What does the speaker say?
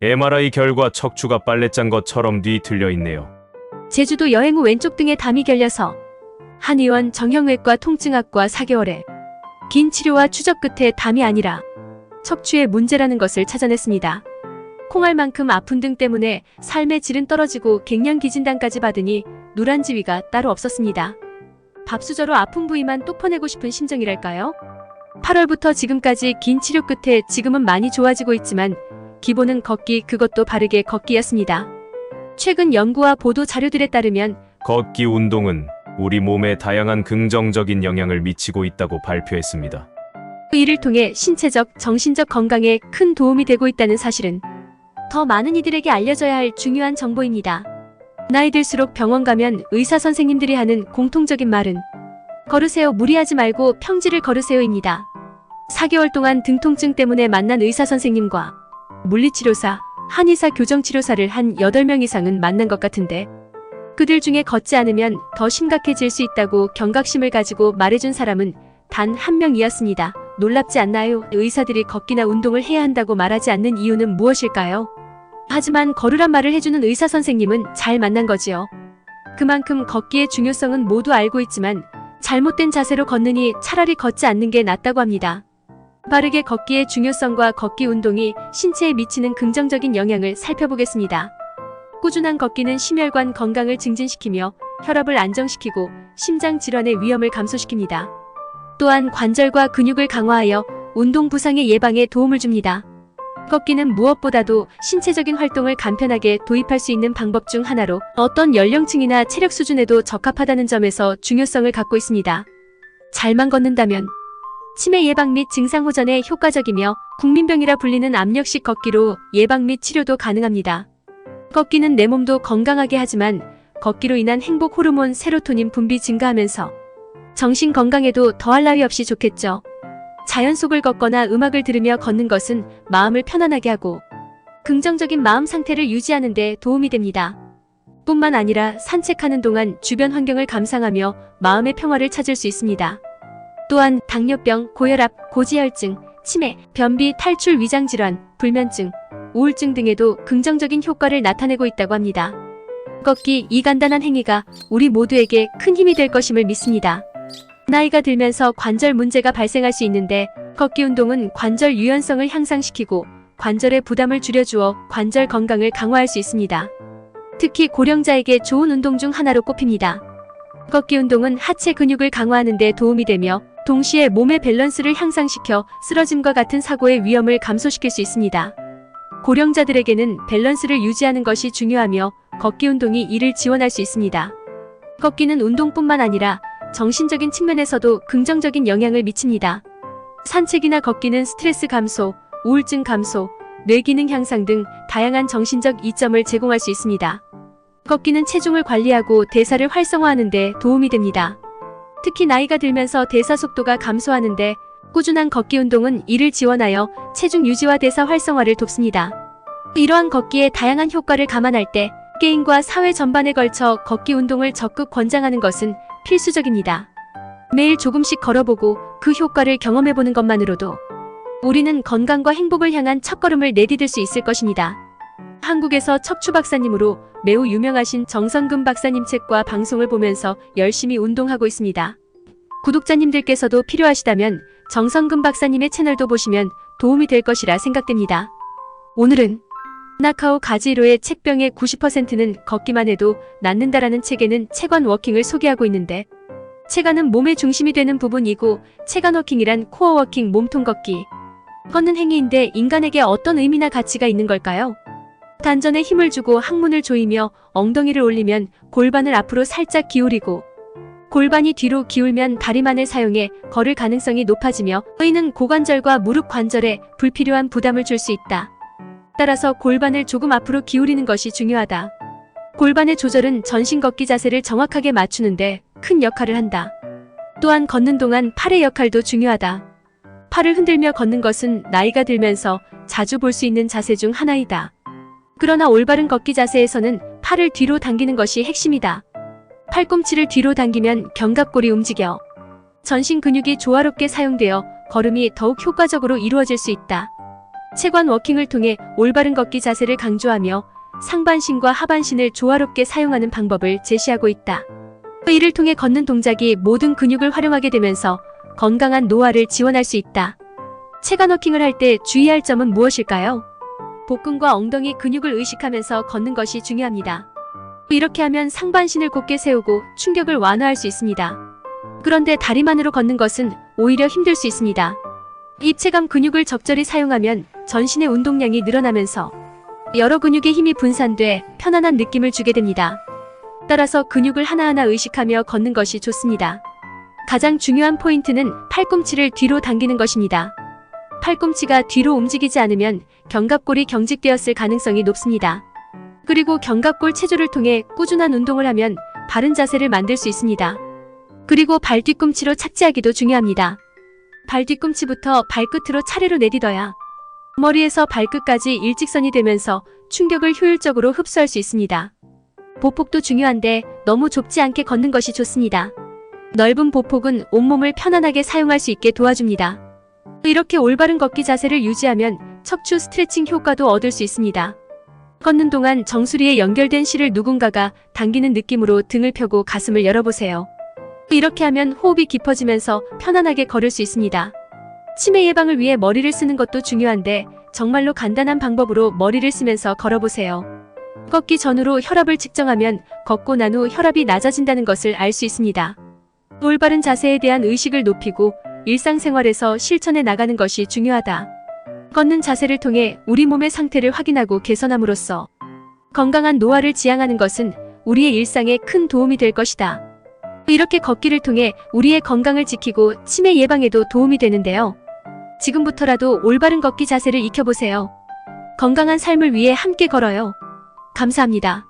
MRI 결과 척추가 빨래 짠 것처럼 뒤틀려 있네요. 제주도 여행 후 왼쪽 등에 담이 결려서 한의원 정형외과 통증학과 4개월에 긴 치료와 추적 끝에 담이 아니라 척추의 문제라는 것을 찾아냈습니다. 콩알만큼 아픈 등 때문에 삶의 질은 떨어지고 갱년기 진단까지 받으니 누란 지위가 따로 없었습니다. 밥수저로 아픈 부위만 또 퍼내고 싶은 심정이랄까요? 8월부터 지금까지 긴 치료 끝에 지금은 많이 좋아지고 있지만 기본은 걷기, 그것도 바르게 걷기였습니다. 최근 연구와 보도 자료들에 따르면 걷기 운동은 우리 몸에 다양한 긍정적인 영향을 미치고 있다고 발표했습니다. 이를 통해 신체적, 정신적 건강에 큰 도움이 되고 있다는 사실은 더 많은 이들에게 알려져야 할 중요한 정보입니다. 나이 들수록 병원 가면 의사 선생님들이 하는 공통적인 말은 걸으세요, 무리하지 말고 평지를 걸으세요입니다. 4개월 동안 등 통증 때문에 만난 의사 선생님과 물리치료사, 한의사, 교정치료사를 한 8명 이상은 만난 것 같은데 그들 중에 걷지 않으면 더 심각해질 수 있다고 경각심을 가지고 말해준 사람은 단 1명이었습니다. 놀랍지 않나요? 의사들이 걷기나 운동을 해야 한다고 말하지 않는 이유는 무엇일까요? 하지만 걸으란 말을 해주는 의사 선생님은 잘 만난 거지요. 그만큼 걷기의 중요성은 모두 알고 있지만 잘못된 자세로 걷느니 차라리 걷지 않는 게 낫다고 합니다. 바르게 걷기의 중요성과 걷기 운동이 신체에 미치는 긍정적인 영향을 살펴보겠습니다. 꾸준한 걷기는 심혈관 건강을 증진시키며 혈압을 안정시키고 심장 질환의 위험을 감소시킵니다. 또한 관절과 근육을 강화하여 운동 부상의 예방에 도움을 줍니다. 걷기는 무엇보다도 신체적인 활동을 간편하게 도입할 수 있는 방법 중 하나로 어떤 연령층이나 체력 수준에도 적합하다는 점에서 중요성을 갖고 있습니다. 잘만 걷는다면 치매 예방 및 증상 호전에 효과적이며 국민병이라 불리는 압력식 걷기로 예방 및 치료도 가능합니다. 걷기는 내 몸도 건강하게 하지만 걷기로 인한 행복 호르몬 세로토닌 분비 증가하면서 정신 건강에도 더할 나위 없이 좋겠죠. 자연 속을 걷거나 음악을 들으며 걷는 것은 마음을 편안하게 하고 긍정적인 마음 상태를 유지하는 데 도움이 됩니다. 뿐만 아니라 산책하는 동안 주변 환경을 감상하며 마음의 평화를 찾을 수 있습니다. 또한 당뇨병, 고혈압, 고지혈증, 치매, 변비, 탈출 위장질환, 불면증, 우울증 등에도 긍정적인 효과를 나타내고 있다고 합니다. 걷기, 이 간단한 행위가 우리 모두에게 큰 힘이 될 것임을 믿습니다. 나이가 들면서 관절 문제가 발생할 수 있는데 걷기 운동은 관절 유연성을 향상시키고 관절의 부담을 줄여주어 관절 건강을 강화할 수 있습니다. 특히 고령자에게 좋은 운동 중 하나로 꼽힙니다. 걷기 운동은 하체 근육을 강화하는 데 도움이 되며 동시에 몸의 밸런스를 향상시켜 쓰러짐과 같은 사고의 위험을 감소시킬 수 있습니다. 고령자들에게는 밸런스를 유지하는 것이 중요하며 걷기 운동이 이를 지원할 수 있습니다. 걷기는 운동뿐만 아니라 정신적인 측면에서도 긍정적인 영향을 미칩니다. 산책이나 걷기는 스트레스 감소, 우울증 감소, 뇌기능 향상 등 다양한 정신적 이점을 제공할 수 있습니다. 걷기는 체중을 관리하고 대사를 활성화하는 데 도움이 됩니다. 특히 나이가 들면서 대사 속도가 감소하는데 꾸준한 걷기 운동은 이를 지원하여 체중 유지와 대사 활성화를 돕습니다. 이러한 걷기의 다양한 효과를 감안할 때 개인과 사회 전반에 걸쳐 걷기 운동을 적극 권장하는 것은 필수적입니다. 매일 조금씩 걸어보고 그 효과를 경험해보는 것만으로도 우리는 건강과 행복을 향한 첫걸음을 내디딜 수 있을 것입니다. 한국에서 척추 박사님으로 매우 유명하신 정성근 박사님 책과 방송을 보면서 열심히 운동하고 있습니다. 구독자님들께서도 필요하시다면 정성근 박사님의 채널도 보시면 도움이 될 것이라 생각됩니다. 오늘은 나카오 가지히로의 책병의 90%는 걷기만 해도 낫는다라는 책에는 체관 워킹을 소개하고 있는데 체관은 몸의 중심이 되는 부분이고 체관 워킹이란 코어 워킹 몸통 걷기. 걷는 행위인데 인간에게 어떤 의미나 가치가 있는 걸까요? 단전에 힘을 주고 항문을 조이며 엉덩이를 올리면 골반을 앞으로 살짝 기울이고 골반이 뒤로 기울면 다리만을 사용해 걸을 가능성이 높아지며 의는 고관절과 무릎 관절에 불필요한 부담을 줄 수 있다. 따라서 골반을 조금 앞으로 기울이는 것이 중요하다. 골반의 조절은 전신 걷기 자세를 정확하게 맞추는데 큰 역할을 한다. 또한 걷는 동안 팔의 역할도 중요하다. 팔을 흔들며 걷는 것은 나이가 들면서 자주 볼 수 있는 자세 중 하나이다. 그러나 올바른 걷기 자세에서는 팔을 뒤로 당기는 것이 핵심이다. 팔꿈치를 뒤로 당기면 견갑골이 움직여 전신 근육이 조화롭게 사용되어 걸음이 더욱 효과적으로 이루어질 수 있다. 체관 워킹을 통해 올바른 걷기 자세를 강조하며 상반신과 하반신을 조화롭게 사용하는 방법을 제시하고 있다. 이를 통해 걷는 동작이 모든 근육을 활용하게 되면서 건강한 노화를 지원할 수 있다. 체관 워킹을 할 때 주의할 점은 무엇일까요? 복근과 엉덩이 근육을 의식하면서 걷는 것이 중요합니다. 이렇게 하면 상반신을 곧게 세우고 충격을 완화할 수 있습니다. 그런데 다리만으로 걷는 것은 오히려 힘들 수 있습니다. 입체감 근육을 적절히 사용하면 전신의 운동량이 늘어나면서 여러 근육의 힘이 분산돼 편안한 느낌을 주게 됩니다. 따라서 근육을 하나하나 의식하며 걷는 것이 좋습니다. 가장 중요한 포인트는 팔꿈치를 뒤로 당기는 것입니다. 팔꿈치가 뒤로 움직이지 않으면 견갑골이 경직되었을 가능성이 높습니다. 그리고 견갑골 체조를 통해 꾸준한 운동을 하면 바른 자세를 만들 수 있습니다. 그리고 발 뒤꿈치로 착지하기도 중요합니다. 발 뒤꿈치부터 발끝으로 차례로 내딛어야 머리에서 발끝까지 일직선이 되면서 충격을 효율적으로 흡수할 수 있습니다. 보폭도 중요한데 너무 좁지 않게 걷는 것이 좋습니다. 넓은 보폭은 온몸을 편안하게 사용할 수 있게 도와줍니다. 이렇게 올바른 걷기 자세를 유지하면 척추 스트레칭 효과도 얻을 수 있습니다. 걷는 동안 정수리에 연결된 실을 누군가가 당기는 느낌으로 등을 펴고 가슴을 열어보세요. 이렇게 하면 호흡이 깊어지면서 편안하게 걸을 수 있습니다. 치매 예방을 위해 머리를 쓰는 것도 중요한데 정말로 간단한 방법으로 머리를 쓰면서 걸어보세요. 걷기 전후로 혈압을 측정하면 걷고 난 후 혈압이 낮아진다는 것을 알 수 있습니다. 올바른 자세에 대한 의식을 높이고 일상생활에서 실천해 나가는 것이 중요하다. 걷는 자세를 통해 우리 몸의 상태를 확인하고 개선함으로써 건강한 노화를 지향하는 것은 우리의 일상에 큰 도움이 될 것이다. 이렇게 걷기를 통해 우리의 건강을 지키고 치매 예방에도 도움이 되는데요. 지금부터라도 올바른 걷기 자세를 익혀보세요. 건강한 삶을 위해 함께 걸어요. 감사합니다.